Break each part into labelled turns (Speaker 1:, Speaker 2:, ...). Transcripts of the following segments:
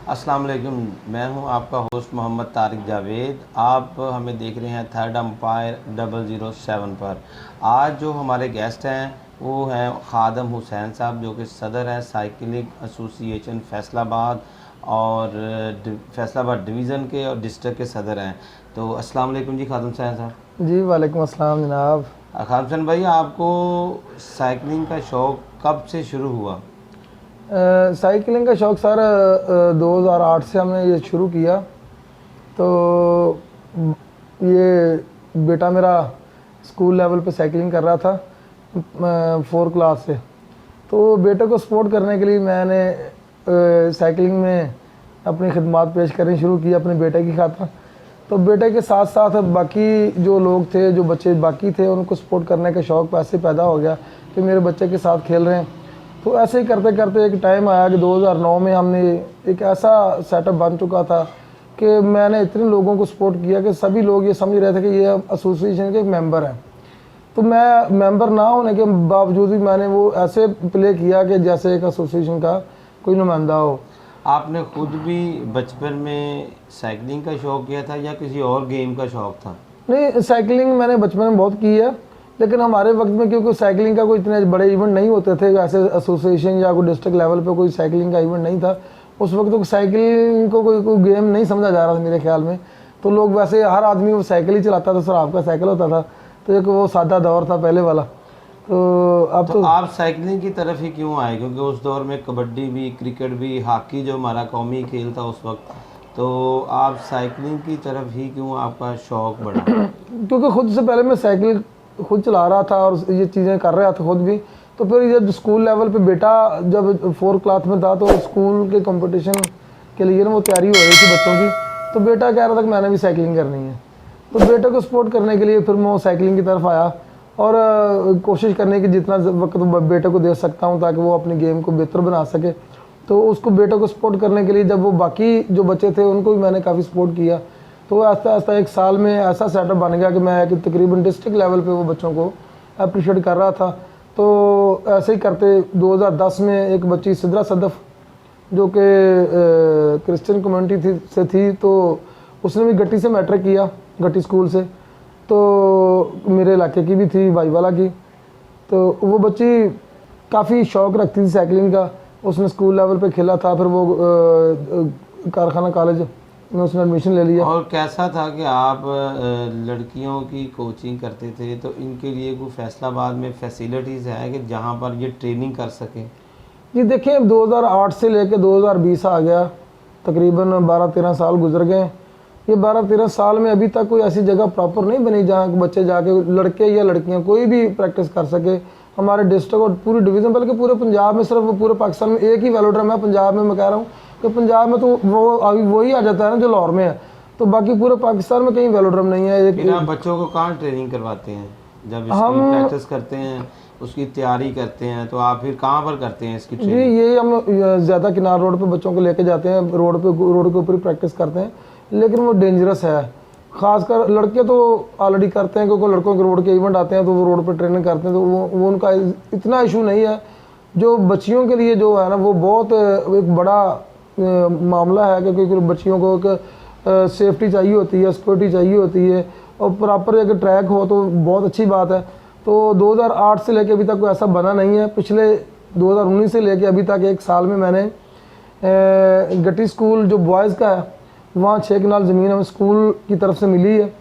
Speaker 1: अस्सलाम वालेकुम। मैं हूं आपका होस्ट मोहम्मद तारिक जावेद। आप हमें देख रहे हैं थर्ड एम्पायर 007 पर। आज जो हमारे गेस्ट हैं वो हैं खादम हुसैन साहब, जो कि सदर हैं साइकिलिंग एसोसिएशन फैसलाबाद और फैसलाबाद डिवीज़न के और डिस्ट्रिक्ट के सदर हैं। तो अस्सलाम वालेकुम जी खादम हुसैन साहब।
Speaker 2: जी वालेकुम अस्सलाम जनाब।
Speaker 1: खादम हुसैन भाई, आपको साइकिलिंग का शौक़ कब से शुरू हुआ?
Speaker 2: साइकिलिंग का शौक़ सर 2008 से हमने ये शुरू किया। तो ये बेटा मेरा स्कूल लेवल पे साइकिलिंग कर रहा था 4 क्लास से। तो बेटे को सपोर्ट करने के लिए मैंने साइकिलिंग में अपनी खिदमत पेश करनी शुरू की अपने बेटे की खातिर। तो बेटे के साथ साथ बाकी जो लोग थे, जो बच्चे बाकी थे, उनको सपोर्ट करने का शौक़ ऐसे पैदा हो गया कि मेरे बच्चे के साथ खेल रहे हैं। तो ऐसे ही करते करते एक टाइम आया कि 2009 में हमने एक ऐसा सेटअप बन चुका था कि मैंने इतने लोगों को सपोर्ट किया कि सभी लोग ये समझ रहे थे कि ये एसोसिएशन के एक मेंबर हैं। तो मैं मेंबर ना होने के बावजूद भी मैंने वो ऐसे प्ले किया कि जैसे एक एसोसिएशन का कोई नुमाइंदा हो।
Speaker 1: आपने खुद भी बचपन में साइकिलिंग का शौक़ किया था या किसी और गेम का शौक़ था?
Speaker 2: नहीं, साइकिलिंग मैंने बचपन में बहुत की है, लेकिन हमारे वक्त में क्योंकि साइकिलिंग का कोई इतने बड़े इवेंट नहीं होते थे, ऐसे एसोसिएशन या कोई डिस्ट्रिक्ट लेवल पे कोई साइकिलिंग का इवेंट नहीं था उस वक्त। तो साइकिलिंग को कोई गेम नहीं समझा जा रहा था मेरे ख्याल में। तो लोग वैसे हर आदमी वो साइकिल ही चलाता था, सर आपका साइकिल होता था। तो एक वो सादा दौर था पहले वाला। तो अब तो
Speaker 1: आप साइकिलिंग की तरफ ही क्यों आए? क्योंकि उस दौर में कबड्डी भी, क्रिकेट भी, हॉकी जो हमारा कौमी खेल था उस वक्त, तो आप साइकिलिंग की तरफ ही क्यों आपका शौक़ बढ़ा?
Speaker 2: क्योंकि खुद से पहले मैं साइकिल खुद चला रहा था और ये चीज़ें कर रहा था खुद भी। तो फिर जब स्कूल लेवल पे बेटा जब 4 क्लास में था तो स्कूल के कंपटीशन के लिए ना वो तैयारी हो रही थी बच्चों की। तो बेटा कह रहा था कि मैंने भी साइकिलिंग करनी है। तो बेटे को सपोर्ट करने के लिए फिर मैं साइकिलिंग की तरफ आया और कोशिश करने की जितना वक्त बेटे को दे सकता हूँ ताकि वो अपनी गेम को बेहतर बना सके। तो उसको बेटे को सपोर्ट करने के लिए जब वो बाकी जो बच्चे थे उनको भी मैंने काफ़ी सपोर्ट किया। तो आस्ता आस्ता एक साल में ऐसा सेटअप बन गया कि मैं एक तकरीबन डिस्ट्रिक्ट लेवल पे वो बच्चों को अप्रिशिएट कर रहा था। तो ऐसे ही करते 2010 में एक बच्ची सिद्रा सदफ जो कि क्रिश्चियन कम्युनिटी से थी, तो उसने भी गट्टी से मैट्रिक किया, गट्टी स्कूल से। तो मेरे इलाके की भी थी, भाईवाला की। तो वो बच्ची काफ़ी शौक़ रखती थी साइकिलिंग का। उसने स्कूल लेवल पे खेला था, फिर वो कारखाना कॉलेज में उसने एडमिशन ले लिया।
Speaker 1: और कैसा था कि आप लड़कियों की कोचिंग करते थे, तो इनके लिए कोई फैसलाबाद में फैसिलिटीज़ है कि जहाँ पर ये ट्रेनिंग कर सकें?
Speaker 2: जी देखिए, 2008 से लेकर 2020 आ गया, तकरीबन 12-13 साल गुजर गए। ये 12-13 साल में अभी तक कोई ऐसी जगह प्रॉपर नहीं बनी जहाँ बच्चे जाके, लड़के या लड़कियाँ कोई भी प्रैक्टिस कर सके। हमारे डिस्ट्रिक्ट और पूरी डिवीज़न, बल्कि पूरे पंजाब में, सिर्फ पूरे पाकिस्तान में एक ही वेलोड्रम है पंजाब में। मैं कह रहा हूँ कि पंजाब में तो वो अभी वही आ जाता है ना जो लाहौर में है। तो बाकी पूरे पाकिस्तान में कहीं वेलोड्रम नहीं है।
Speaker 1: फिर आप बच्चों को कहाँ ट्रेनिंग करवाते हैं? जब इसकी प्रैक्टिस करते हैं, उसकी तैयारी करते हैं, तो आप फिर कहाँ पर करते हैं इसकी ट्रेनिंग?
Speaker 2: जी ये हम ज़्यादा किनार रोड पे बच्चों को लेके जाते हैं, रोड के ऊपर ही प्रैक्टिस करते हैं। लेकिन वो डेंजरस है, ख़ासकर लड़के तो ऑलरेडी करते हैं क्योंकि लड़कों के रोड के इवेंट आते हैं तो वो रोड पर ट्रेनिंग करते हैं। तो वो उनका इतना इशू नहीं है। जो बच्चियों के लिए जो है ना वो बहुत एक बड़ा मामला है, क्योंकि बच्चियों को एक सेफ्टी चाहिए होती है, सिक्योरिटी चाहिए होती है, और प्रॉपर एक ट्रैक हो तो बहुत अच्छी बात है। तो 2008 से लेके अभी तक कोई ऐसा बना नहीं है। पिछले 2019 से लेके अभी तक एक साल में मैंने गट्टी स्कूल जो बॉयज़ का है वहाँ 6 कनाल ज़मीन हमें स्कूल की तरफ से मिली है,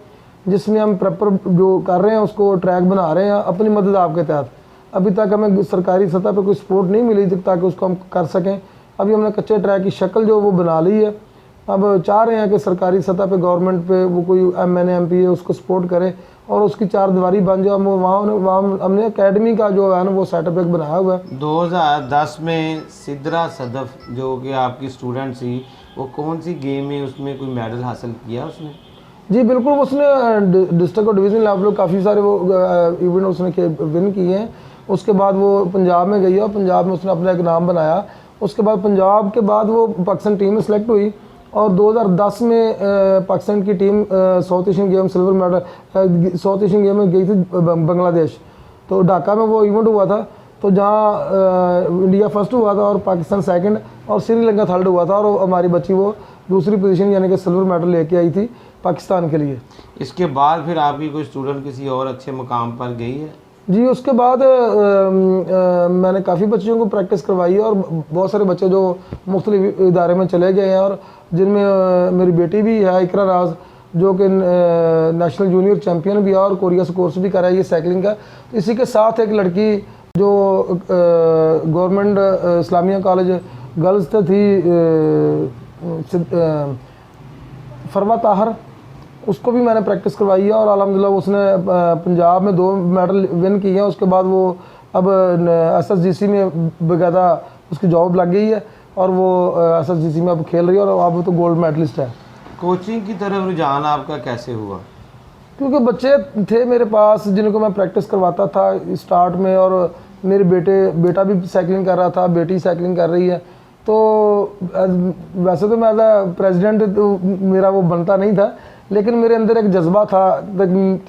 Speaker 2: जिसमें हम प्रॉपर जो कर रहे हैं उसको ट्रैक बना रहे हैं अपनी मदद आपके तहत। अभी तक हमें सरकारी सतह पर कोई सपोर्ट नहीं मिली ताकि उसको हम कर सकें। अभी हमने कच्चे ट्रैक की शक्ल जो वो बना ली है। अब चाह रहे हैं कि सरकारी सतह पे गवर्नमेंट पे वो कोई MNA MP है उसको सपोर्ट करे और उसकी 4 दीवारी बन जाए। वहाँ हमने एकेडमी का जो है ना वो सेटअप एक बनाया हुआ है।
Speaker 1: 2010 में सिद्रा सदफ जो कि आपकी स्टूडेंट थी, वो कौन सी गेम में उसमें कोई मेडल हासिल किया उसने?
Speaker 2: जी बिल्कुल, उसने डिस्ट्रिक्ट और डिवीज़न लेवल पर काफ़ी सारे वो इवेंट उसने विन किए हैं। उसके बाद वो पंजाब में गई है और पंजाब में उसने अपना एक नाम बनाया। उसके बाद पंजाब के बाद वो पाकिस्तान टीम में सेलेक्ट हुई और 2010 में पाकिस्तान की team south Asian game silver medal south Asian game में गई थी बांग्लादेश। तो ढाका में वो इवेंट हुआ था। तो जहाँ इंडिया फर्स्ट हुआ था और पाकिस्तान सेकंड और श्रीलंका थर्ड हुआ था, और हमारी बच्ची वो दूसरी पोजीशन यानी कि सिल्वर मेडल लेके आई थी पाकिस्तान के लिए।
Speaker 1: इसके बाद फिर आपकी कोई स्टूडेंट किसी और अच्छे मुकाम पर गई है?
Speaker 2: जी, उसके बाद मैंने काफ़ी बच्चों को प्रैक्टिस करवाई है, और बहुत सारे बच्चे जो मुख्तलिफ इदारे में चले गए हैं, और जिनमें मेरी बेटी भी है इकरा राज, जो कि नेशनल जूनियर चैम्पियन भी है और कोरिया से कोर्स भी कर रहा है ये साइकिलिंग का। तो इसी के साथ एक लड़की जो गवर्नमेंट इस्लामिया कॉलेज गर्ल्स से थी, फरवा ताहर, उसको भी मैंने प्रैक्टिस करवाई है, और अल्हम्दुलिल्लाह उसने पंजाब में 2 मेडल विन किए हैं। उसके बाद वो अब SSGC में बाकायदा उसकी जॉब लग गई है, और वो SSGC में अब खेल रही है, और अब तो गोल्ड मेडलिस्ट है।
Speaker 1: कोचिंग की तरफ रुझान आपका कैसे हुआ?
Speaker 2: क्योंकि बच्चे थे मेरे पास जिनको मैं प्रैक्टिस करवाता था स्टार्ट में, और मेरे बेटा भी साइकिलिंग कर रहा था, बेटी साइकिलिंग कर रही है। तो वैसे तो मैं एज अ प्रेसिडेंट तो मेरा वो बनता नहीं था, लेकिन मेरे अंदर एक जज्बा था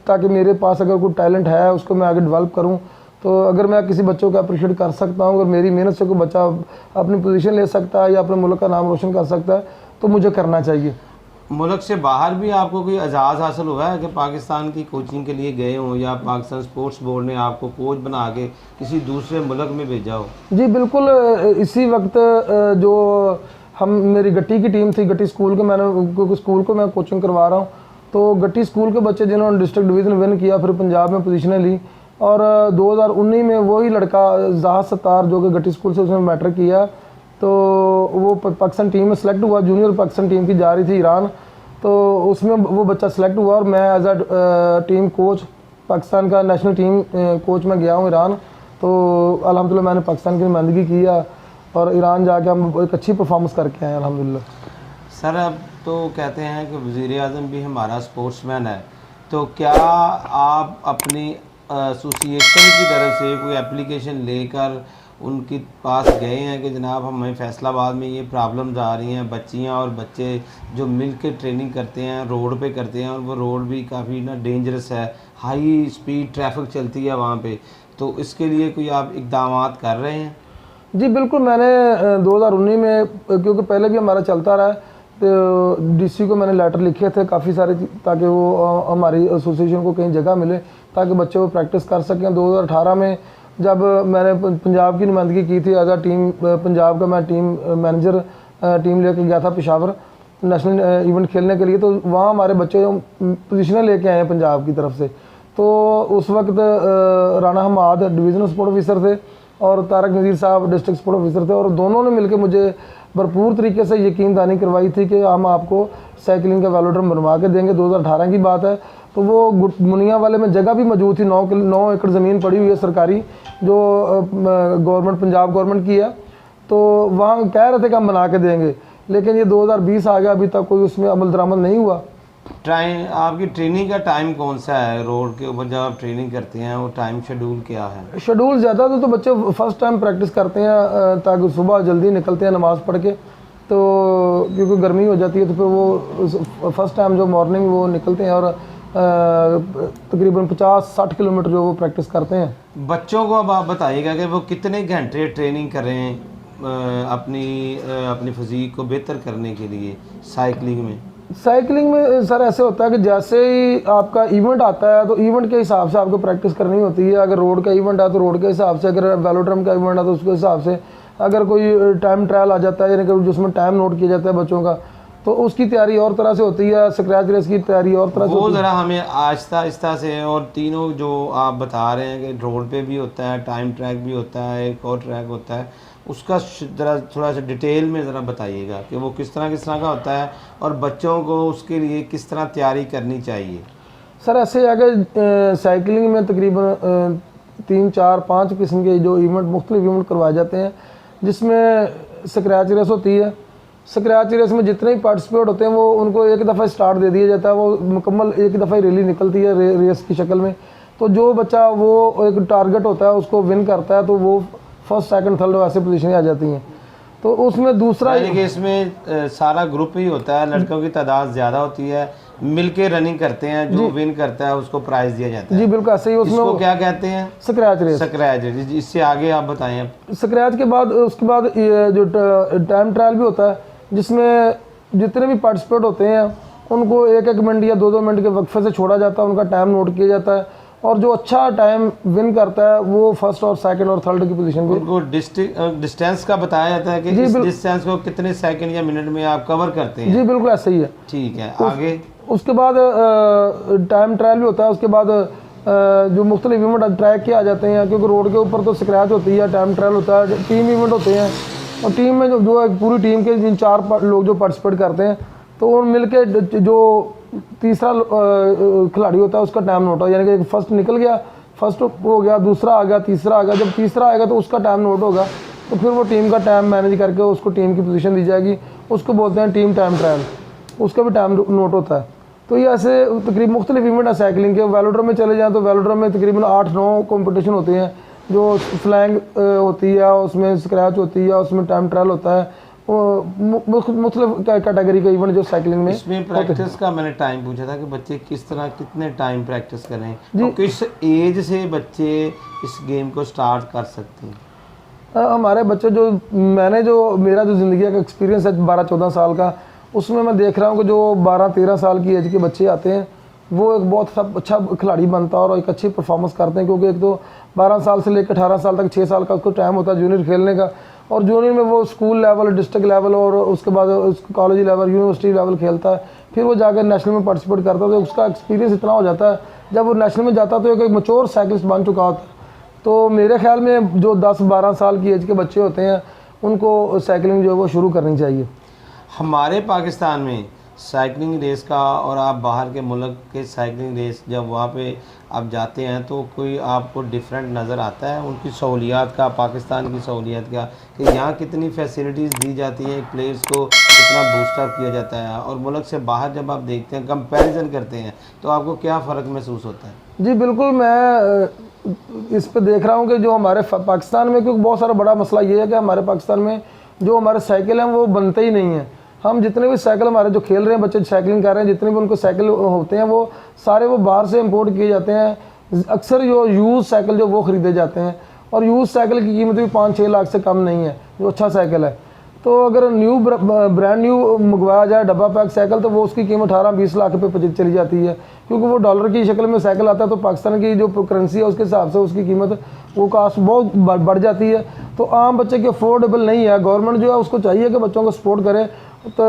Speaker 2: ताकि मेरे पास अगर कोई टैलेंट है उसको मैं आगे डेवलप करूं। तो अगर मैं किसी बच्चों को अप्रिशिएट कर सकता हूं, अगर मेरी मेहनत से कोई बच्चा अपनी पोजीशन ले सकता है या अपने मुल्क का नाम रोशन कर सकता है, तो मुझे करना चाहिए।
Speaker 1: मुल्क से बाहर भी आपको कोई एजाज़ हासिल हुआ है कि पाकिस्तान की कोचिंग के लिए गए हों, या पाकिस्तान स्पोर्ट्स बोर्ड ने आपको कोच बना के किसी दूसरे मुल्क में भेजा हो?
Speaker 2: जी बिल्कुल, इसी वक्त जो मेरी गट्टी की टीम थी, गट्टी स्कूल के, क्योंकि स्कूल को मैं कोचिंग करवा रहा हूँ, तो गट्टी स्कूल के बच्चे जिन्होंने डिस्ट्रिक्ट डिवीज़न विन किया, फिर पंजाब में पोजीशनें ली, और 2019 में वही लड़का जहाज सत्तार जो कि गट्टी स्कूल से उसने मैट्रिक किया, तो वो पाकिस्तान टीम में सेलेक्ट हुआ। जूनियर पाकिस्तान टीम की जा रही थी ईरान, तो उसमें वो बच्चा सेलेक्ट हुआ, और मैं as a team coach, Pakistan का नेशनल टीम कोच में गया हूँ ईरान। तो अल्हम्दुलिल्लाह मैंने पाकिस्तान की नुमाइंदगी की है, और ईरान जाके हम एक अच्छी परफॉर्मेंस करके आए अल्हम्दुलिल्लाह।
Speaker 1: सर, अब तो कहते हैं कि वज़ीर-ए-आज़म भी हमारा स्पोर्ट्समैन है, तो क्या आप अपनी एसोसिएशन की तरफ से कोई एप्लीकेशन लेकर उनके पास गए हैं कि जनाब हमें फैसलाबाद में ये प्रॉब्लम्स आ रही हैं, बच्चियां और बच्चे जो मिल के ट्रेनिंग करते हैं रोड पे करते हैं, और वो रोड भी काफ़ी ना डेंजरस है, हाई स्पीड ट्रैफिक चलती है वहाँ पे, तो इसके लिए कोई आप इक़दाम कर रहे हैं?
Speaker 2: जी बिल्कुल, मैंने 2019 में, क्योंकि पहले भी हमारा चलता रहा है, तो DC को मैंने लेटर लिखे थे काफ़ी सारे, ताकि वो हमारी एसोसिएशन को कहीं जगह मिले ताकि बच्चे वो प्रैक्टिस कर सकें। 2018 में जब मैंने पंजाब की नुमाइंदगी की थी एज अ टीम, पंजाब का मैं टीम मैनेजर टीम लेके गया था पेशावर नेशनल इवेंट खेलने के लिए, तो वहाँ हमारे बच्चे पोजीशनें लेके आए हैं पंजाब की तरफ से। तो उस वक्त Rana Hammad divisional sport officer थे, और तारक नज़ीर साहब डिस्ट्रिक्ट स्पोर्ट ऑफिसर थे, और दोनों ने मिलकर मुझे भरपूर तरीके से यकीन दहानी करवाई थी कि हम आपको साइकिलिंग का वेलोड्रम बनवा के देंगे। 2018 की बात है, तो वो मुनिया वाले में जगह भी मौजूद थी, 9 एकड़ ज़मीन पड़ी हुई है सरकारी, जो गवर्नमेंट पंजाब गवर्नमेंट की है। तो वहाँ कह रहे थे कि हम बना के देंगे, लेकिन ये 2020 आ गया, अभी तक कोई उसमें अमल दरामद नहीं हुआ।
Speaker 1: आपकी ट्रेनिंग का टाइम कौन सा है? रोड के ऊपर जब आप ट्रेनिंग करते हैं वो टाइम शेड्यूल क्या है?
Speaker 2: शेड्यूल ज़्यादा तो बच्चे फर्स्ट टाइम प्रैक्टिस करते हैं ताकि सुबह जल्दी निकलते हैं नमाज़ पढ़ के, तो क्योंकि गर्मी हो जाती है तो फिर वो फर्स्ट टाइम जो मॉर्निंग वो निकलते हैं, और तकरीबन 50-60 किलोमीटर जो वो प्रैक्टिस करते हैं।
Speaker 1: बच्चों को अब आप बताइएगा कि वो कितने घंटे ट्रेनिंग कर रहे हैं अपनी फिज़ीक को बेहतर करने के लिए साइकिलिंग में?
Speaker 2: साइकिलिंग में सर ऐसे होता है कि जैसे ही आपका इवेंट आता है तो इवेंट के हिसाब से आपको प्रैक्टिस करनी होती है। अगर रोड का इवेंट है तो रोड के हिसाब से, अगर वेलोड्रम का इवेंट है तो उसके हिसाब से, अगर कोई टाइम ट्रायल आ जाता है यानी कि जिसमें टाइम नोट किया जाता है बच्चों का, तो उसकी तैयारी और तरह से होती है। स्क्रैच रेस की तैयारी और तरह से
Speaker 1: वो ज़रा हमें आहिस्ता आहिस्ता से, और तीनों जो आप बता रहे हैं कि रोड पे भी होता है, टाइम ट्रैक भी होता है, एक और ट्रैक होता है, उसका ज़रा थोड़ा सा डिटेल में ज़रा बताइएगा कि वो किस तरह का होता है और बच्चों को उसके लिए किस तरह तैयारी करनी चाहिए।
Speaker 2: सर ऐसे अगर साइकिलिंग में तकरीबन 3-4-5 किस्म के जो इवेंट मुख्तलिफ इवेंट करवाए जाते हैं, जिसमें स्क्रैच रेस होती है। स्क्रैच रेस में जितने ही पार्टिसिपेट होते हैं वो उनको एक दफ़ा स्टार्ट दे दिया जाता है, वो मुकम्मल एक दफ़ा ही रैली निकलती है रेस की शक्ल में। तो जो बच्चा वो एक टारगेट होता है उसको विन करता है तो वो फर्स्ट सेकंड थर्ड वैसे पोजीशन आ जाती हैं। तो उसमें दूसरा
Speaker 1: यानी कि इसमें सारा ग्रुप ही होता है, लड़कों की तादाद ज़्यादा होती है, मिलके रनिंग करते हैं, जो विन करता है उसको प्राइज दिया जाता है।
Speaker 2: जी बिल्कुल ऐसे ही। उसमें
Speaker 1: इसको क्या कहते हैं?
Speaker 2: Scratch race.
Speaker 1: Scratch race. इससे आगे आप बताएं।
Speaker 2: स्क्रैच के बाद उसके बाद ये जो टाइम ट्रायल भी होता है, जिसमें जितने भी पार्टिसिपेट होते हैं उनको 1-1 मिनट या 2-2 मिनट के वक्फे से छोड़ा जाता है, उनका टाइम नोट किया जाता है, और जो अच्छा टाइम विन करता है वो फर्स्ट और सेकंड और थर्ड की पोजीशन पे।
Speaker 1: उनको डिस्टेंस का बताया जाता है कि इस डिस्टेंस को कितने सेकंड या मिनट में आप कवर करते हैं।
Speaker 2: जी बिल्कुल ऐसा ही है।
Speaker 1: ठीक है, आगे।
Speaker 2: उसके बाद टाइम ट्रायल भी होता है। उसके बाद जो मुख्तलिफ इवेंट ट्रैक किए आ जाते हैं, क्योंकि रोड के ऊपर तो स्क्रैच होती है, टाइम ट्रायल होता है, टीम इवेंट होते हैं, और टीम में जो है पूरी टीम के जिन 4 लोग जो पार्टिसिपेट करते हैं, तो उन मिल के जो तीसरा खिलाड़ी होता है उसका टाइम नोट होगा, यानी कि फर्स्ट निकल गया, फर्स्ट हो गया, दूसरा आ गया, तीसरा आ गया। जब तीसरा आएगा तो उसका टाइम नोट होगा, तो फिर वो टीम का टाइम मैनेज करके उसको टीम की पोजीशन दी जाएगी, उसको बोलते हैं टीम टाइम ट्रायल, उसका भी टाइम नोट होता है। तो ये ऐसे तकरीबन मुख्तलिफ इवेंट है साइकिलिंग के। वेलोड्रोम में चले जाएँ तो वेलोड्रोम में तकरीबन 8-9 कॉम्पिटिशन होते हैं, जो फ्लैंग होती है, उसमें स्क्रैच होती है, उसमें टाइम ट्रायल होता है, मुख्तलिफ कैटेगरी का इवेंट जो साइकिलिंग में।
Speaker 1: इसमें प्रैक्टिस का मैंने टाइम पूछा था कि बच्चे किस तरह कितने टाइम प्रैक्टिस करें, और किस एज से बच्चे इस गेम को स्टार्ट कर सकते हैं?
Speaker 2: हमारे बच्चे जो मेरा जो ज़िंदगी का एक्सपीरियंस है 12-14 साल का, उसमें मैं देख रहा हूँ कि जो 12-13 साल की एज के बच्चे आते हैं वो एक बहुत अच्छा खिलाड़ी बनता है और एक अच्छी परफॉर्मेंस करते हैं, क्योंकि एक तो 12 साल से लेकर 18 साल तक 6 साल का उसको टाइम होता है जूनियर खेलने का, और जूनियर में वो स्कूल लेवल, डिस्ट्रिक्ट लेवल, और उसके बाद कॉलेज लेवल, यूनिवर्सिटी लेवल खेलता है, फिर वो जाकर नेशनल में पार्टिसिपेट करता है। तो उसका एक्सपीरियंस इतना हो जाता है, जब वो नेशनल में जाता है तो एक मैच्योर साइकिलिस्ट बन चुका होता है। तो मेरे ख्याल में जो 10-12 साल की एज के बच्चे होते हैं उनको साइकिलिंग जो है वो शुरू करनी चाहिए।
Speaker 1: हमारे पाकिस्तान में साइकिलिंग रेस का, और आप बाहर के मुल्क के साइकिलिंग रेस जब वहाँ पे आप जाते हैं तो कोई आपको डिफरेंट नज़र आता है उनकी सहूलियात का, पाकिस्तान की सहूलियात का, कि यहाँ कितनी फैसिलिटीज़ दी जाती हैं, प्लेयर्स को कितना बूस्टअप किया जाता है, और मुल्क से बाहर जब आप देखते हैं, कंपैरिजन करते हैं, तो आपको क्या फ़र्क महसूस होता है?
Speaker 2: जी बिल्कुल, मैं इस पे देख रहा हूँ कि जो हमारे पाकिस्तान में, क्योंकि बहुत सारा बड़ा मसला ये है कि हमारे पाकिस्तान में जो हमारे साइकिल हैं वो बनते ही नहीं हैं। हम जितने भी साइकिल हमारे जो खेल रहे हैं बच्चे, साइकिलिंग कर रहे हैं, जितने भी उनको साइकिल होते हैं वो सारे वो बाहर से इंपोर्ट किए जाते हैं। अक्सर जो यूज़ साइकिल जो वो ख़रीदे जाते हैं, और यूज़ साइकिल की कीमत भी 5-6 लाख से कम नहीं है जो अच्छा साइकिल है। तो अगर न्यू ब्रांड न्यू मंगवाया जाए डब्बा पैक साइकिल, तो वो उसकी कीमत 18-20 लाख रुपये चली जाती है, क्योंकि वो डॉलर की शक्ल में साइकिल आता है, तो पाकिस्तान की जो करेंसी है उसके हिसाब से उसकी कीमत, वो कास्ट बहुत बढ़ जाती है। तो आम बच्चे की अफोर्डेबल नहीं है। गवर्नमेंट जो है उसको चाहिए कि बच्चों को सपोर्ट करे, तो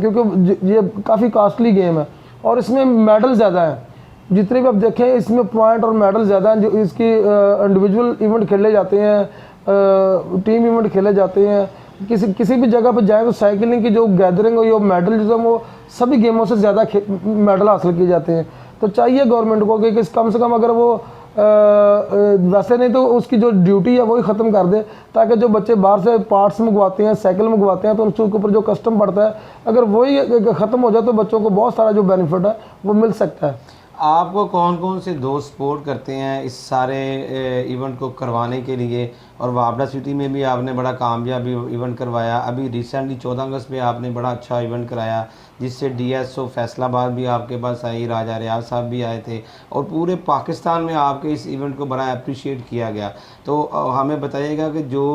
Speaker 2: क्योंकि ये काफ़ी कॉस्टली गेम है और इसमें मेडल ज़्यादा हैं। जितने भी आप देखें इसमें पॉइंट और मेडल ज़्यादा हैं। जो इसकी इंडिविजुअल इवेंट खेले जाते हैं, टीम इवेंट खेले जाते हैं, किसी भी जगह पर जाएँ तो साइकिलिंग की जो गैदरिंग और जो मेडल जो वो सभी गेमों से ज़्यादा मेडल हासिल किए जाते हैं। तो चाहिए गवर्नमेंट को कि कम से कम अगर वो वैसे नहीं तो उसकी जो ड्यूटी है वही ख़त्म कर दे, ताकि जो बच्चे बाहर से पार्ट्स मंगवाते हैं, साइकिल मंगवाते हैं, तो उसके ऊपर जो कस्टम पड़ता है, अगर वही ख़त्म हो जाए तो बच्चों को बहुत सारा जो बेनिफिट है वो मिल सकता है।
Speaker 1: आपको कौन कौन से दोस्त सपोर्ट करते हैं इस सारे इवेंट को करवाने के लिए? और वापडा सिटी में भी आपने बड़ा कामयाब इवेंट करवाया। अभी रिसेंटली 14 अगस्त में आपने बड़ा अच्छा इवेंट कराया, जिससे DSO फैसलाबाद भी आपके पास आई, राजा रियाज साहब भी आए थे, और पूरे पाकिस्तान में आपके इस इवेंट को बड़ा अप्रिशिएट किया गया। तो हमें बताइएगा कि जो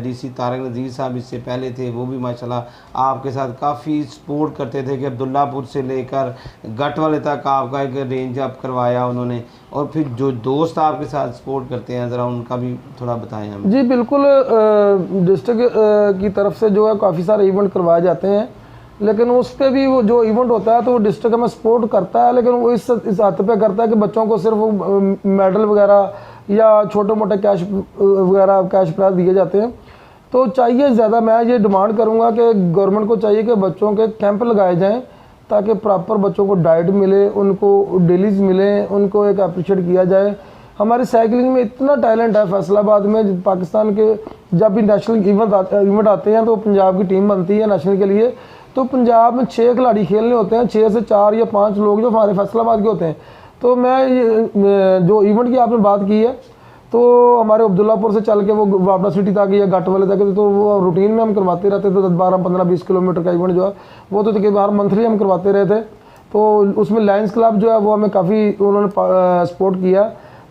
Speaker 1: DC तारक नज़ीर साहब इससे पहले थे, वो भी माशाल्लाह आपके साथ काफ़ी सपोर्ट करते थे, कि अब्दुल्लापुर से लेकर गट वाले तक आपका एक रेंज अप करवाया उन्होंने। और फिर जो दोस्त आपके साथ सपोर्ट करते हैं, ज़रा उनका भी थोड़ा बताएं हमें।
Speaker 2: जी बिल्कुल, डिस्ट्रिक्ट की तरफ से जो है काफ़ी सारे इवेंट करवाए जाते हैं, लेकिन उस पर भी वो जो इवेंट होता है तो वो डिस्ट्रिक्ट में सपोर्ट करता है, लेकिन वो इस हद पे करता है कि बच्चों को सिर्फ मेडल वगैरह या छोटे मोटे कैश वगैरह कैश प्राइज दिए जाते हैं। तो चाहिए ज़्यादा, मैं ये डिमांड करूँगा कि गवर्नमेंट को चाहिए कि बच्चों के कैंप लगाए जाएँ, ताकि प्रॉपर बच्चों को डाइट मिले, उनको डेलीज मिले, उनको एक अप्रिशिएट किया जाए। हमारी साइकिलिंग में इतना टैलेंट है फैसलाबाद में, पाकिस्तान के जब भी नेशनल इवेंट आते हैं तो पंजाब की टीम बनती है नेशनल के लिए, तो पंजाब में 6 खिलाड़ी खेलने होते हैं, 6 से 4 या 5 लोग जो हमारे फैसलाबाद के होते हैं। तो मैं जो इवेंट की आपने बात की है, तो हमारे अब्दुल्लापुर से चल के वो वापड़ा सिटी तक या घाट वाले तक, तो वो रूटीन में हम करवाते रहते थे। 12-15-20 किलोमीटर का इवेंट जो है वो तो तकरीबन हर मंथली हम करवाते रहे थे। तो उसमें लायंस क्लब जो है वो हमें काफ़ी उन्होंने सपोर्ट किया।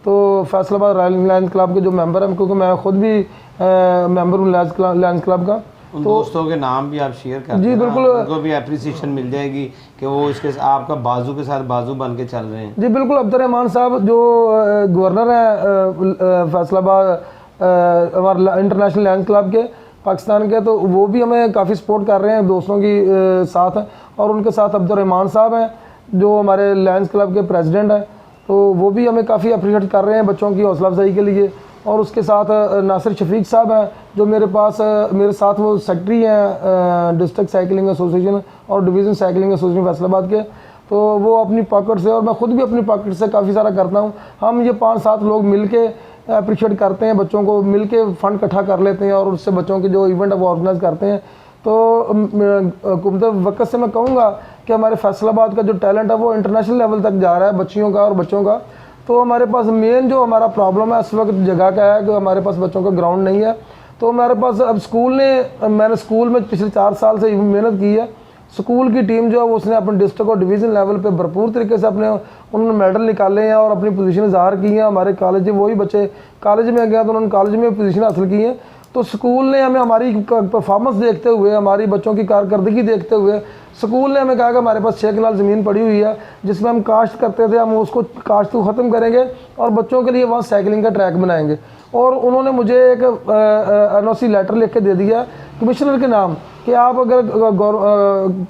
Speaker 2: तो फैसलाबाद लायंस क्लब के जो मेंबर हैं, क्योंकि मैं खुद भी मेंबर हूँ लायंस क्लब का।
Speaker 1: उन दोस्तों के नाम भी आप शेयर कर
Speaker 2: जी बिल्कुल,
Speaker 1: उनको भी अप्रिसिएशन मिल जाएगी कि वो इसके आपका बाजू के साथ बाजू बन के चल रहे हैं।
Speaker 2: जी बिल्कुल। अब्दुर्रहमान साहब जो गवर्नर हैं फैसलाबाद हमारे इंटरनेशनल लायंस क्लब के पाकिस्तान के, तो वो भी हमें काफ़ी सपोर्ट कर रहे हैं दोस्तों की साथ। और उनके साथ अब्दुर्रहमान साहब हैं जो हमारे लायंस क्लब के प्रेसिडेंट हैं, तो वो भी हमें काफ़ी अप्रिशिएट कर रहे हैं बच्चों की हौसला अफजाई के लिए। और उसके साथ नासिर शफीक साहब हैं जो मेरे साथ वो सेक्रेटरी हैं डिस्ट्रिक्ट साइकिलिंग एसोसिएशन और डिवीज़न साइकिलिंग एसोसिएशन फैसलाबाद के। तो वो अपनी पॉकेट से और मैं खुद भी अपनी पॉकेट से काफ़ी सारा करता हूँ। हम ये 5-7 लोग मिल के अप्रिशिएट करते हैं, बच्चों को मिल के फ़ंड इकट्ठा कर लेते हैं और उससे बच्चों के जो इवेंट है वो ऑर्गेनाइज़ करते हैं। तो हुकूमत वक्त से मैं कहूँगा कि हमारे फैसलाबाद का जो टैलेंट है वो इंटरनेशनल लेवल तक जा रहा है बच्चियों का और बच्चों का। तो हमारे पास मेन जो हमारा प्रॉब्लम है इस वक्त जगह का है कि हमारे पास बच्चों का ग्राउंड नहीं है। तो हमारे पास अब मैंने स्कूल में पिछले 4 साल से मेहनत की है। स्कूल की टीम जो है वो उसने अपने डिस्ट्रिक्ट और डिवीज़न लेवल पे भरपूर तरीके से उन्होंने मेडल निकाले हैं और अपनी पोजीशन ज़ाहिर की हैं। हमारे कॉलेज वही बच्चे कॉलेज में गए तो उन्होंने कॉलेज में पोजीशन हासिल की है। तो स्कूल ने हमें हमारी परफॉर्मेंस देखते हुए, हमारी बच्चों की कारकर्दगी देखते हुए स्कूल ने हमें कहा कि हमारे पास 6 कनाल ज़मीन पड़ी हुई है जिसमें हम काश्त करते थे, हम उसको काश्त को ख़त्म करेंगे और बच्चों के लिए वहाँ साइकिलिंग का ट्रैक बनाएंगे। और उन्होंने मुझे एक NOC लेटर लिख के दे दिया कमिश्नर के नाम कि आप अगर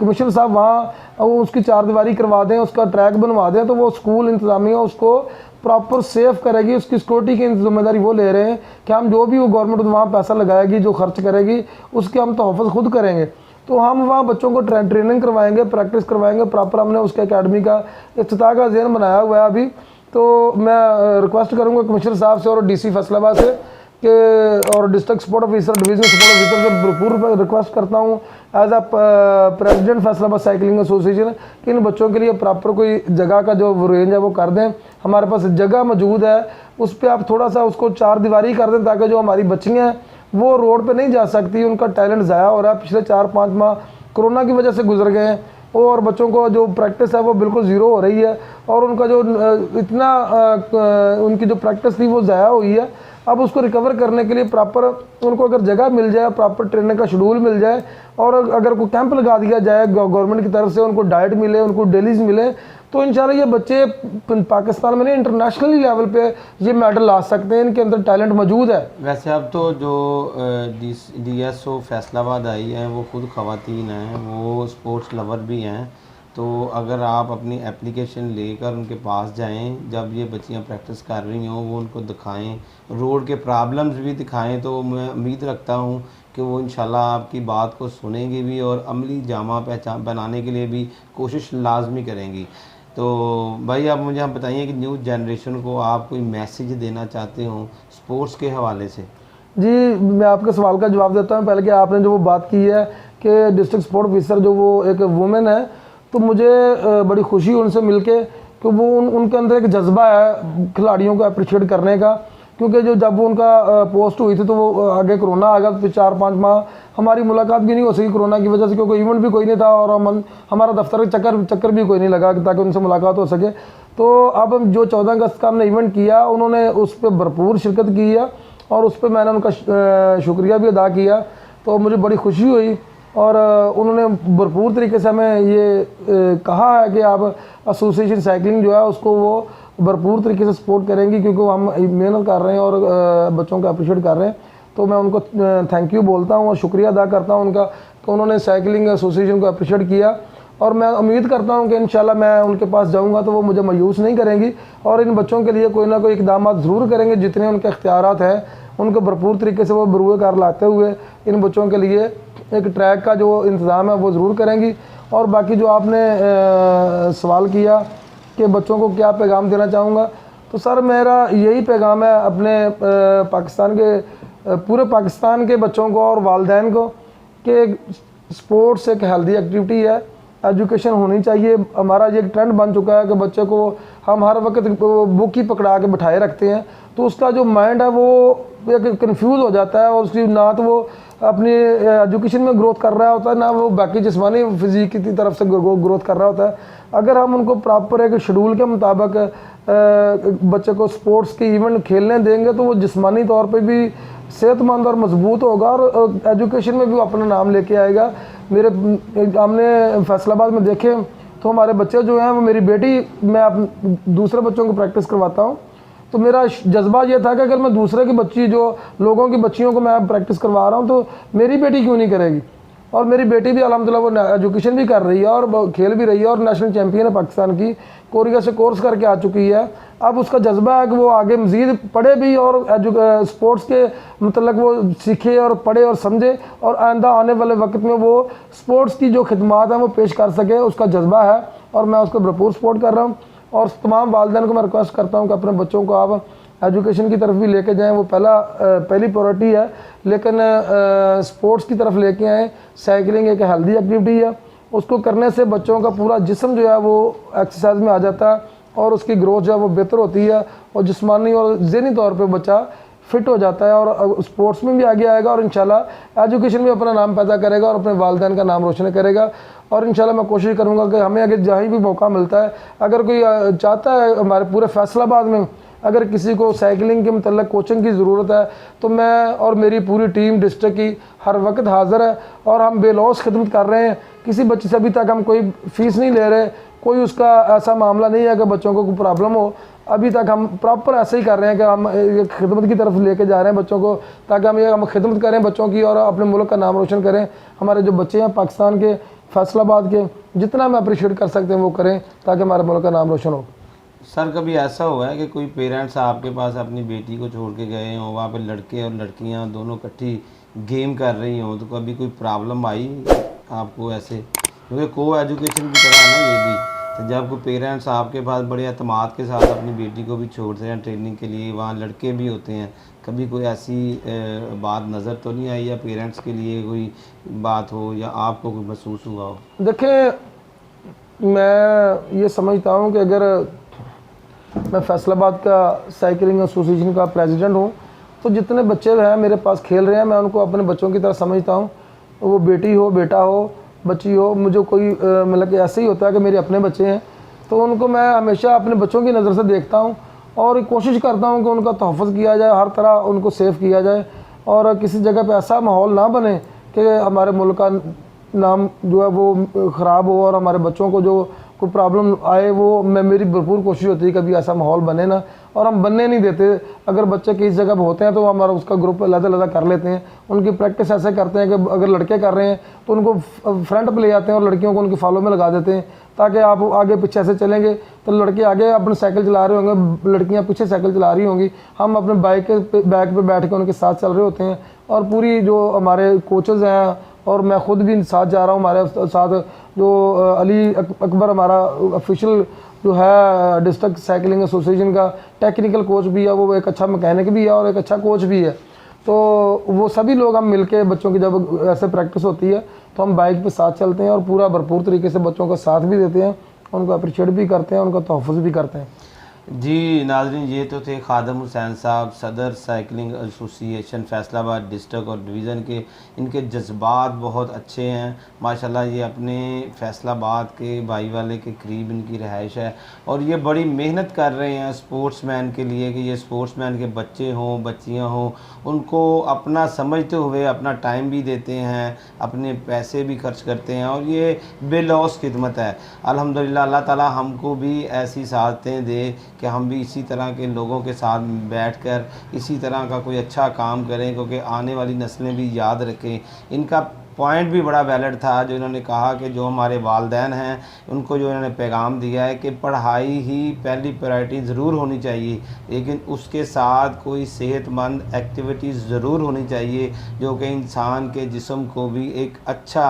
Speaker 2: कमिश्नर साहब वहाँ उसकी 4 दीवारी करवा दें, उसका ट्रैक बनवा दें, तो वो स्कूल इंतज़ामिया उसको प्रॉपर सेव करेगी, उसकी सिक्योरिटी की जिम्मेदारी वो ले रहे हैं कि हम जो भी वो गवर्नमेंट वहाँ पैसा लगाएगी, जो खर्च करेगी, उसके हम तहफ़्फ़ुज़ खुद करेंगे। तो हम वहाँ बच्चों को ट्रेनिंग करवाएंगे, प्रैक्टिस करवाएंगे प्रॉपर। हमने उसके एकेडमी का इफ्तिताह का ज़हन बनाया हुआ है अभी। तो मैं रिक्वेस्ट करूँगा कमिश्नर साहब से और DC फैसलाबाद से कि और district sport officer, divisional sport officer से भरपूर रिक्वेस्ट करता हूँ as a president Faisalabad cycling association कि इन बच्चों के लिए प्रॉपर कोई जगह का जो रेंज है वो कर दें। हमारे पास जगह मौजूद है, उस पर आप थोड़ा सा उसको 4 दीवारी कर दें ताकि जो हमारी बच्चियाँ हैं वो रोड पे नहीं जा सकती, उनका टैलेंट ज़ाया हो रहा है। पिछले 4-5 माह कोरोना की वजह से गुजर गए हैं और बच्चों को जो प्रैक्टिस है वो बिल्कुल ज़ीरो हो रही है और उनका जो उनकी जो प्रैक्टिस थी वो ज़ाया हुई है। अब उसको रिकवर करने के लिए प्रॉपर उनको अगर जगह मिल जाए, प्रॉपर ट्रेनिंग का शेड्यूल मिल जाए और अगर कोई कैंप लगा दिया जाए गवर्नमेंट की तरफ से, उनको डाइट मिले, उनको डेलीज मिले, तो इंशाल्लाह ये बच्चे पाकिस्तान में नहीं इंटरनेशनली लेवल पे ये मेडल ला सकते हैं। इनके अंदर टैलेंट मौजूद है।
Speaker 1: वैसे अब तो जो DSO फैसलाबाद आई है वो खुद ख़वातीन हैं, वो स्पोर्ट्स लवर भी हैं। तो अगर आप अपनी एप्लीकेशन लेकर उनके पास जाएं, जब ये बच्चियां प्रैक्टिस कर रही हों, वो उनको दिखाएं, रोड के प्रॉब्लम्स भी दिखाएं, तो मैं उम्मीद रखता हूं कि वो इंशाल्लाह आपकी बात को सुनेंगी भी और अमली जामा पहचान बनाने के लिए भी कोशिश लाजमी करेंगी। तो भाई आप मुझे हम बताइए कि न्यू जनरेशन को आप कोई मैसेज देना चाहते हो स्पोर्ट्स के हवाले से?
Speaker 2: जी मैं आपके सवाल का जवाब देता हूँ। पहले कि आपने जो वो बात की है कि डिस्ट्रिक्ट स्पोर्ट ऑफिसर जो वो एक वुमेन है, तो मुझे बड़ी खुशी उनसे मिलके कि वो उनके अंदर एक जज्बा है खिलाड़ियों को अप्रिशिएट करने का। क्योंकि जो जब उनका पोस्ट हुई थी तो वो आगे कोरोना आ गया, तो 4-5 माह हमारी मुलाकात भी नहीं हो सकी कोरोना की वजह से, क्योंकि इवेंट भी कोई नहीं था और हमारा दफ्तर का चक्कर भी कोई नहीं लगा ताकि उनसे मुलाकात हो सके। तो अब हम जो 14 अगस्त का हमने इवेंट किया, उन्होंने उस पर भरपूर शिरकत की है और उस पर मैंने उनका शुक्रिया भी अदा किया। तो मुझे बड़ी खुशी हुई और उन्होंने भरपूर तरीके से हमें ये कहा है कि आप एसोसिएशन साइकिलिंग जो है उसको वो भरपूर तरीके से सपोर्ट करेंगी, क्योंकि हम मेहनत कर रहे हैं और बच्चों को अप्रिशिएट कर रहे हैं। तो मैं उनको थैंक यू बोलता हूँ और शुक्रिया अदा करता हूँ उनका कि उन्होंने साइकिलिंग एसोसिएशन को अप्रिशिएट किया। और मैं उम्मीद करता हूँ कि इंशाल्लाह मैं उनके पास जाऊँगा तो वो मुझे मायूस नहीं करेंगी और इन बच्चों के लिए कोई ना कोई इक़दाम ज़रूर करेंगे। जितने उनके इख्तियारात हैं उनको भरपूर तरीके से वो बरूए कार लाते हुए इन बच्चों के लिए एक ट्रैक का जो इंतज़ाम है वो ज़रूर करेंगी। और बाकी जो आपने सवाल किया कि बच्चों को क्या पैगाम देना चाहूँगा, तो सर मेरा यही पैगाम है अपने पाकिस्तान के पूरे पाकिस्तान के बच्चों को और वालिदैन को कि स्पोर्ट्स एक हेल्दी एक्टिविटी है एजुकेशन होनी चाहिए। हमारा ये ट्रेंड बन चुका है कि बच्चे को हम हर वक्त बुक ही पकड़ा के बिठाए रखते हैं, तो उसका जो माइंड है वो एक कन्फ्यूज़ हो जाता है और उसकी ना तो वो अपनी एजुकेशन में ग्रोथ कर रहा होता है, ना वो बाकी जिस्मानी फिजिक की तरफ से ग्रोथ कर रहा होता है। अगर हम उनको प्रॉपर एक शेड्यूल के मुताबिक बच्चे को स्पोर्ट्स के इवेंट खेलने देंगे तो वो जिस्मानी तौर पे भी सेहतमंद और मजबूत होगा और एजुकेशन में भी वो अपना नाम लेके आएगा। मेरे हमने फैसलाबाद में देखे तो हमारे बच्चे जो हैं वो, मेरी बेटी, मैं दूसरे बच्चों को प्रैक्टिस करवाता हूँ, तो मेरा जज्बा ये था कि अगर मैं दूसरे की बच्ची, जो लोगों की बच्चियों को मैं प्रैक्टिस करवा रहा हूँ, तो मेरी बेटी क्यों नहीं करेगी। और मेरी बेटी भी अल्हम्दुलिल्लाह वो एजुकेशन भी कर रही है और खेल भी रही है और नेशनल चैम्पियन है पाकिस्तान की, कोरिया से कोर्स करके आ चुकी है। अब उसका जज्बा है कि वो आगे मज़ीद पढ़े भी और स्पोर्ट्स के मतलब वो सीखे और पढ़े और समझे और आइंदा आने वाले वक्त में वो स्पोर्ट्स की जो खिदमात हैं वो पेश कर सके, उसका जज्बा है और मैं उसको भरपूर सपोर्ट कर रहा हूँ। और तमाम वालिदैन को मैं रिक्वेस्ट करता हूँ कि अपने बच्चों को आप एजुकेशन की तरफ भी लेके जाएं, वो पहली प्रायोरिटी है, लेकिन स्पोर्ट्स की तरफ लेके आएँ। साइकिलिंग एक हेल्दी एक्टिविटी है, उसको करने से बच्चों का पूरा जिस्म जो है वो एक्सरसाइज में आ जाता है और उसकी ग्रोथ जो है वो बेहतर होती है और जिस्मानी और ज़हनी तौर पे बच्चा फिट हो जाता है और स्पोर्ट्स में भी आगे आएगा और इंशाल्लाह एजुकेशन में अपना नाम पैदा करेगा और अपने वालिदैन का नाम रोशन करेगा। और इंशाल्लाह मैं कोशिश करूँगा कि हमें अगर जहाँ भी मौका मिलता है, अगर कोई चाहता है हमारे पूरे फैसलाबाद में अगर किसी को साइकिलिंग के मतलब कोचिंग की ज़रूरत है, तो मैं और मेरी पूरी टीम डिस्ट्रिक्ट की हर वक्त हाज़िर है और हम बेलौस खिदमत कर रहे हैं। किसी बच्चे से अभी तक हम कोई फ़ीस नहीं ले रहे, कोई उसका ऐसा मामला नहीं है कि बच्चों को कोई प्रॉब्लम हो। अभी तक हम प्रॉपर ऐसे ही कर रहे हैं कि हम खिदमत की तरफ लेके जा रहे हैं बच्चों को, ताकि हम खिदमत करें बच्चों की और अपने मुल्क का नाम रोशन करें। हमारे जो बच्चे हैं पाकिस्तान के, फैसलाबाद के, जितना हम अप्रिशिएट कर सकते हैं वो करें ताकि हमारे मुल्क का नाम रोशन हो।
Speaker 1: सर कभी ऐसा हुआ है कि कोई पेरेंट्स आपके पास अपनी बेटी को छोड़ के गए हों, वहाँ पे लड़के और लड़कियाँ दोनों इकट्ठी गेम कर रही हों, तो कभी कोई प्रॉब्लम आई आपको ऐसे? क्योंकि को एजुकेशन की तरह है ना ये भी, तो जब कोई पेरेंट्स आपके पास बड़े अतमाद के साथ अपनी बेटी को भी छोड़ते हैं ट्रेनिंग के लिए, वहाँ लड़के भी होते हैं, कभी कोई ऐसी बात नज़र तो नहीं आई या पेरेंट्स के लिए कोई बात हो या आपको कोई महसूस हुआ हो?
Speaker 2: देखिए, मैं ये समझता हूँ कि अगर मैं फैसलाबाद का साइकिलिंग एसोसिएशन का प्रेसिडेंट हूँ, तो जितने बच्चे हैं मेरे पास खेल रहे हैं, मैं उनको अपने बच्चों की तरह समझता हूँ। वो बेटी हो, बेटा हो, बच्ची हो, मुझे कोई मतलब कि ऐसे ही होता है कि मेरे अपने बच्चे हैं, तो उनको मैं हमेशा अपने बच्चों की नज़र से देखता हूँ और कोशिश करता हूँ कि उनका तहफ़्फ़ुज़ किया जाए, हर तरह उनको सेफ़ किया जाए और किसी जगह पे ऐसा माहौल ना बने कि हमारे मुल्क का नाम जो है वो ख़राब हो और हमारे बच्चों को जो कोई प्रॉब्लम आए। वो मेरी भरपूर कोशिश होती है कभी ऐसा माहौल बने ना, और हम बनने नहीं देते। अगर बच्चे किसी जगह पर होते हैं तो हमारा उसका ग्रुप अलग-अलग कर लेते हैं। उनकी प्रैक्टिस ऐसे करते हैं कि अगर लड़के कर रहे हैं तो उनको फ्रंट पे ले जाते हैं और लड़कियों को उनकी फॉलो में लगा देते हैं, ताकि आप आगे पीछे ऐसे चलेंगे तो लड़के आगे अपने साइकिल चला रहे होंगे, लड़कियाँ पीछे साइकिल चला रही होंगी, हम अपने बैक पे बैठ के उनके साथ चल रहे होते हैं। और पूरी जो हमारे कोचेज़ हैं और मैं ख़ुद भी साथ जा रहा हूँ, हमारे साथ जो अली अकबर हमारा ऑफिशियल जो है डिस्ट्रिक्ट साइकिलिंग एसोसिएशन का टेक्निकल कोच भी है, वो एक अच्छा मैकेनिक भी है और एक अच्छा कोच भी है। तो वो सभी लोग हम मिलके बच्चों की जब ऐसे प्रैक्टिस होती है तो हम बाइक पे साथ चलते हैं और पूरा भरपूर तरीके से बच्चों का साथ भी देते हैं, उनको अप्रिशिएट भी करते हैं, उनका तहफ़्फ़ुज़ भी करते हैं।
Speaker 1: जी नाज़रीन, ये तो थे खादम हुसैन साहब, सदर साइकिलिंग एसोसिएशन फैसलाबाद डिस्ट्रिक्ट और डिवीज़न के। इनके जज्बात बहुत अच्छे हैं माशाल्लाह। ये अपने फैसलाबाद के भाई वाले के करीब इनकी रहाइश है और ये बड़ी मेहनत कर रहे हैं स्पोर्ट्समैन के लिए कि ये स्पोर्ट्समैन के बच्चे हों, बच्चियां हों, उनको अपना समझते हुए अपना टाइम भी देते हैं, अपने पैसे भी खर्च करते हैं और ये बेलौस खिदमत है। अल्हम्दुलिल्लाह, अल्लाह ताला हमको भी ऐसी साहतें दे कि हम भी इसी तरह के लोगों के साथ बैठकर इसी तरह का कोई अच्छा काम करें, क्योंकि आने वाली नस्लें भी याद रखें। इनका पॉइंट भी बड़ा वैलिड था जो इन्होंने कहा कि जो हमारे वालिदैन हैं उनको जो इन्होंने पैगाम दिया है कि पढ़ाई ही पहली प्रायोरिटी ज़रूर होनी चाहिए, लेकिन उसके साथ कोई सेहतमंद एक्टिविटीज़ ज़रूर होनी चाहिए जो कि इंसान के जिस्म को भी एक अच्छा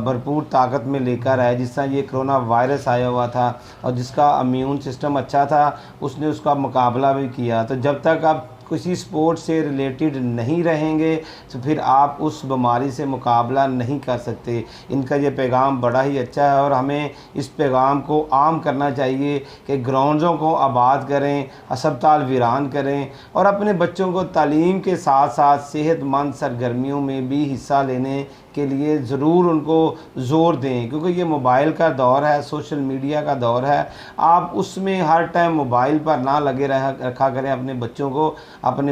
Speaker 1: भरपूर ताकत में लेकर आए। जिस तरह ये कोरोना वायरस आया हुआ था और जिसका इम्यून सिस्टम अच्छा था उसने उसका मुकाबला भी किया। तो जब तक आप किसी स्पोर्ट्स से रिलेटेड नहीं रहेंगे तो फिर आप उस बीमारी से मुकाबला नहीं कर सकते। इनका ये पैगाम बड़ा ही अच्छा है और हमें इस पैगाम को आम करना चाहिए कि ग्राउंड्सों को आबाद करें, अस्पताल वीरान करें और अपने बच्चों को तालीम के साथ साथ सेहतमंद सरगर्मियों में भी हिस्सा लेने के लिए ज़रूर उनको ज़ोर दें, क्योंकि ये मोबाइल का दौर है, सोशल मीडिया का दौर है। आप उसमें हर टाइम मोबाइल पर ना लगे रखा करें अपने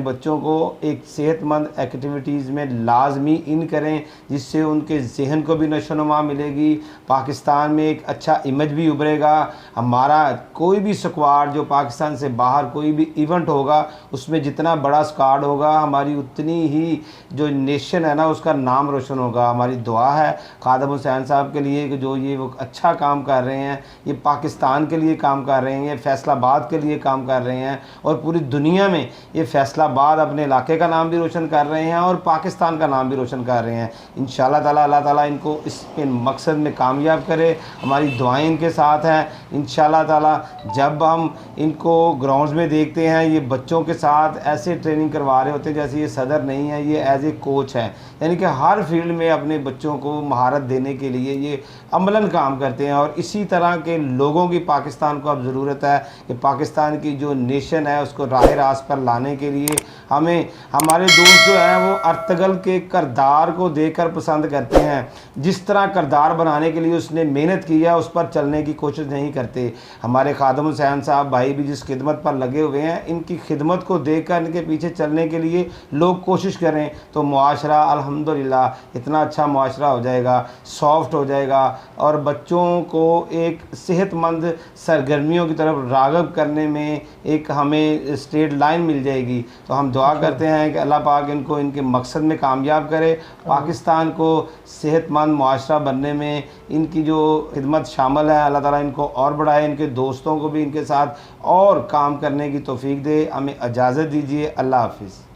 Speaker 1: बच्चों को एक सेहतमंद एक्टिविटीज़ में लाजमी इन करें, जिससे उनके जहन को भी नशोनुमा मिलेगी, पाकिस्तान में एक अच्छा इमेज भी उभरेगा। हमारा कोई भी स्क्वाड जो पाकिस्तान से बाहर कोई भी इवेंट होगा उसमें जितना बड़ा स्क्वाड होगा हमारी उतनी ही जो नेशन है ना उसका नाम रोशन होगा। हमारी दुआ है खादम हुसैन साहब के लिए कि जो ये वो अच्छा काम कर रहे हैं, ये पाकिस्तान के लिए काम कर रहे हैं, ये फैसलाबाद के लिए काम कर रहे हैं और पूरी दुनिया में ये फैसलाबाद अपने इलाके का नाम भी रोशन कर रहे हैं और पाकिस्तान का नाम भी रोशन कर रहे हैं। इंशाल्लाह ताला अल्लाह ताला इनको इस मकसद में कामयाब करे। हमारी दुआएं इनके साथ हैं। इंशाल्लाह ताला जब हम इनको ग्राउंड्स में देखते हैं ये बच्चों के साथ ऐसे ट्रेनिंग करवा रहे होते हैं जैसे ये सदर नहीं है, ये एज ए कोच है, यानी कि हर फील्ड में अपने बच्चों को महारत देने के लिए ये अमलन काम करते हैं। और इसी तरह के लोगों की पाकिस्तान को अब ज़रूरत है कि पाकिस्तान की जो नेशन है उसको राह रास्त पर लाने के लिए हमें हमारे दोस्त जो हैं वो अर्तगल के किरदार को देखकर पसंद करते हैं। जिस तरह किरदार बनाने के लिए उसने मेहनत की है उस पर चलने की कोशिश नहीं करते। हमारे खादम हुसैन साहब भाई भी जिस खिदमत पर लगे हुए हैं, इनकी खिदमत को देखकर इनके पीछे चलने के लिए लोग कोशिश करें तो मुआशरा अल्हम्दुलिल्लाह इतना अच्छा मुआशरा हो जाएगा, सॉफ्ट हो जाएगा और बच्चों को एक सेहतमंद सरगर्मियों की तरफ राग़ब करने में एक हमें स्ट्रेट लाइन मिल जाएगी। तो हम दुआ करते हैं कि अल्लाह पाक इनको इनके मकसद में कामयाब करे, पाकिस्तान को सेहतमंद मुआशरा बनने में इनकी जो खिदमत शामिल है अल्लाह ताला इनको और बढ़ाए, इनके दोस्तों को भी इनके साथ और काम करने की तौफीक दे। हमें इजाज़त दीजिए। अल्लाह हाफिज़।